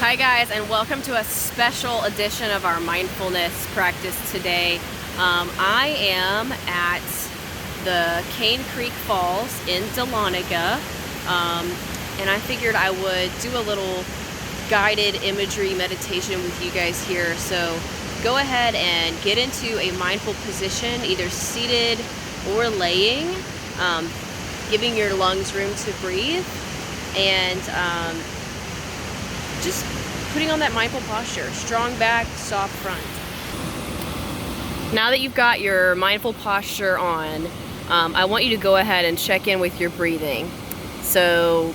Hi guys, and welcome to a special edition of our mindfulness practice today. I am at the Cane Creek Falls in Dahlonega, and I figured I would do a little guided imagery meditation with you guys here. So go ahead and get into a mindful position, either seated or laying, giving your lungs room to breathe, and just putting on that mindful posture. Strong back, soft front. Now that you've got your mindful posture on, I want you to go ahead and check in with your breathing. So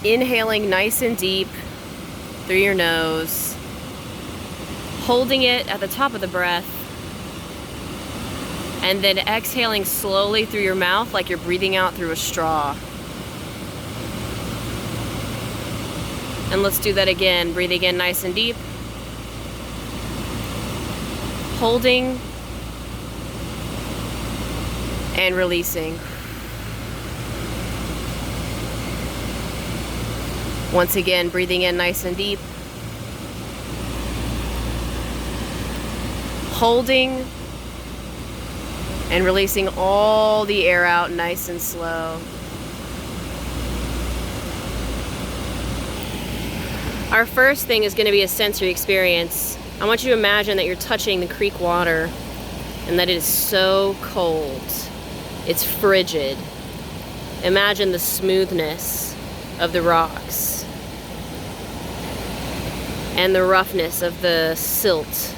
inhaling nice and deep through your nose, holding it at the top of the breath, and then exhaling slowly through your mouth like you're breathing out through a straw. And let's do that again. Breathing in nice and deep. Holding. And releasing. Once again, breathing in nice and deep. Holding. And releasing all the air out nice and slow. Our first thing is going to be a sensory experience. I want you to imagine that you're touching the creek water and that it is so cold. It's frigid. Imagine the smoothness of the rocks and the roughness of the silt.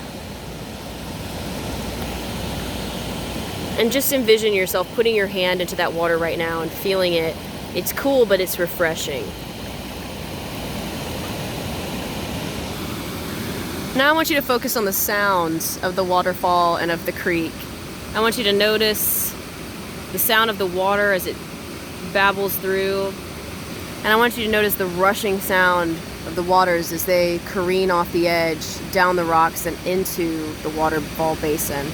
And just envision yourself putting your hand into that water right now and feeling it. It's cool, but it's refreshing. Now I want you to focus on the sounds of the waterfall and of the creek. I want you to notice the sound of the water as it babbles through. And I want you to notice the rushing sound of the waters as they careen off the edge, down the rocks and into the waterfall basin.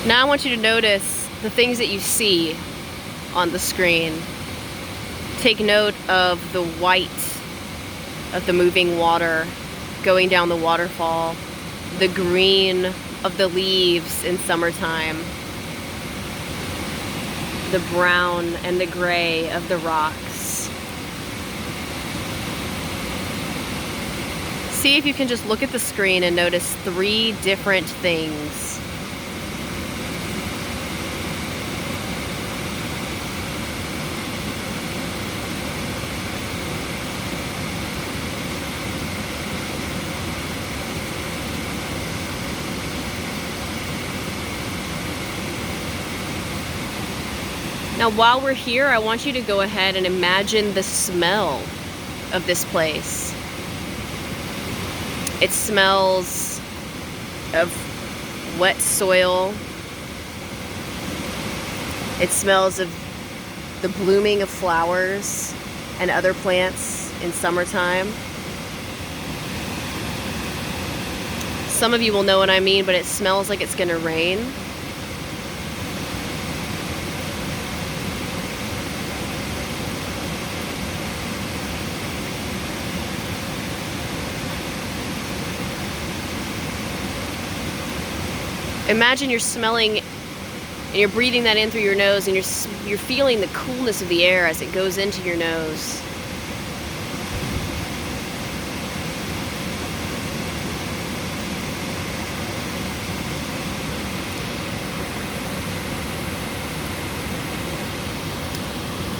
Now I want you to notice the things that you see on the screen. Take note of the white of the moving water going down the waterfall, the green of the leaves in summertime, the brown and the gray of the rocks. See if you can just look at the screen and notice 3 different things. Now, while we're here, I want you to go ahead and imagine the smell of this place. It smells of wet soil. It smells of the blooming of flowers and other plants in summertime. Some of you will know what I mean, but it smells like it's gonna rain. Imagine you're smelling and you're breathing that in through your nose, and you're feeling the coolness of the air as it goes into your nose.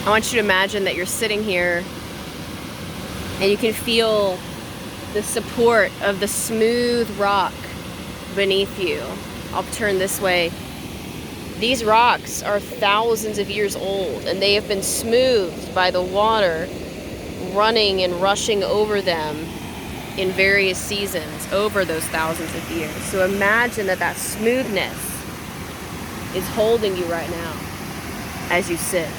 I want you to imagine that you're sitting here and you can feel the support of the smooth rock beneath you. I'll turn this way. These rocks are thousands of years old, and they have been smoothed by the water running and rushing over them in various seasons over those thousands of years. So imagine that smoothness is holding you right now. as you sit.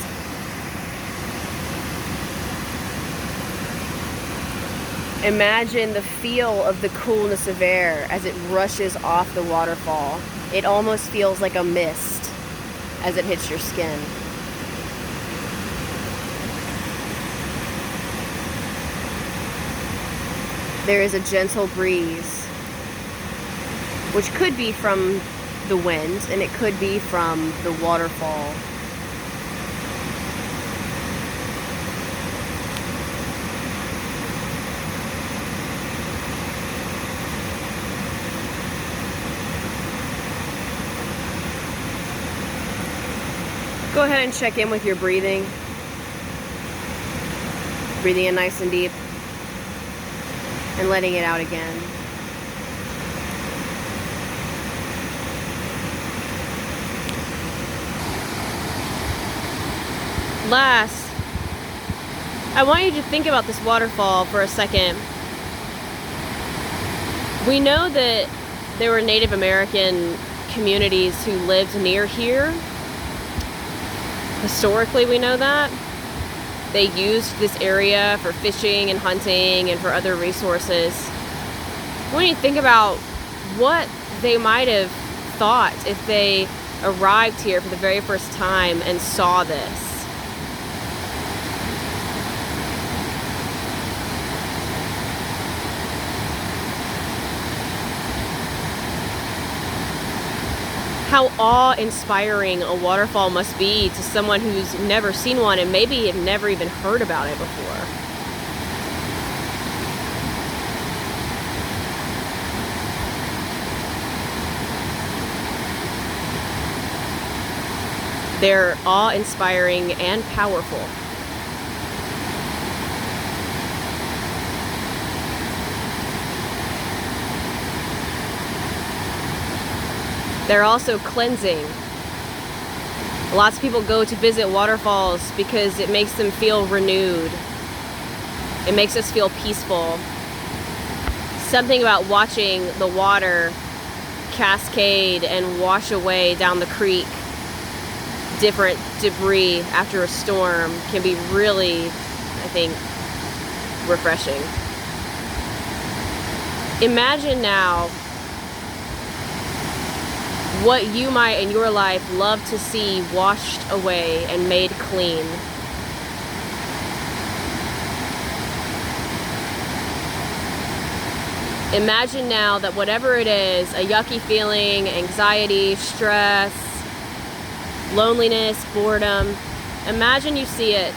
Imagine the feel of the coolness of air as it rushes off the waterfall. It almost feels like a mist as it hits your skin. There is a gentle breeze, which could be from the wind, and it could be from the waterfall. Go ahead and check in with your breathing. Breathing in nice and deep and letting it out again. Last, I want you to think about this waterfall for a second. We know that there were Native American communities who lived near here. Historically, we know that. They used this area for fishing and hunting and for other resources. When you think about what they might have thought if they arrived here for the very first time and saw this. How awe-inspiring a waterfall must be to someone who's never seen one and maybe have never even heard about it before. They're awe-inspiring and powerful. They're also cleansing. Lots of people go to visit waterfalls because it makes them feel renewed. It makes us feel peaceful. Something about watching the water cascade and wash away down the creek different debris after a storm can be really, I think, refreshing. Imagine now what you might in your life love to see washed away and made clean. Imagine now that whatever it is, a yucky feeling, anxiety, stress, loneliness, boredom, imagine you see it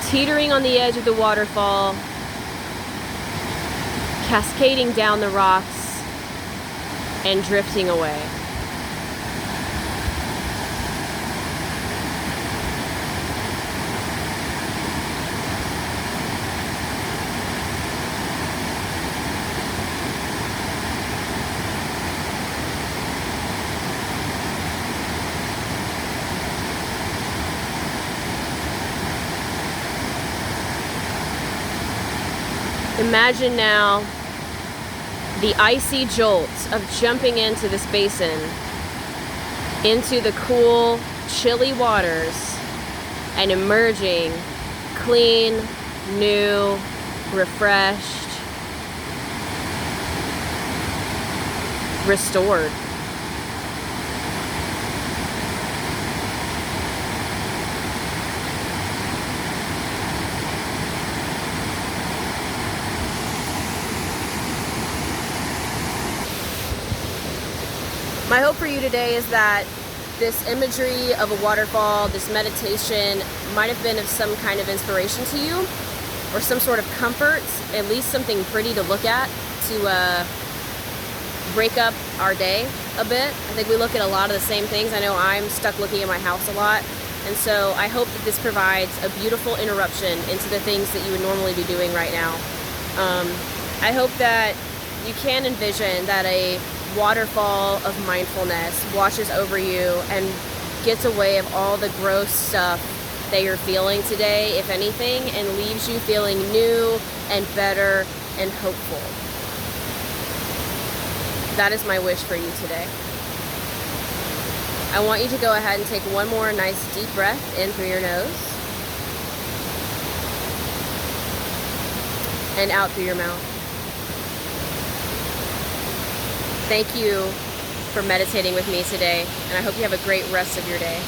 teetering on the edge of the waterfall, cascading down the rocks, and drifting away. Imagine now the icy jolt of jumping into this basin, into the cool, chilly waters, and emerging clean, new, refreshed, restored. My hope for you today is that this imagery of a waterfall, this meditation, might have been of some kind of inspiration to you, or some sort of comfort, at least something pretty to look at to break up our day a bit. I think we look at a lot of the same things. I know I'm stuck looking at my house a lot, and so I hope that this provides a beautiful interruption into the things that you would normally be doing right now. I hope that you can envision that a waterfall of mindfulness washes over you and gets away of all the gross stuff that you're feeling today, if anything, and leaves you feeling new and better and hopeful. That is my wish for you today. I want you to go ahead and take one more nice deep breath in through your nose and out through your mouth. Thank you for meditating with me today, and I hope you have a great rest of your day.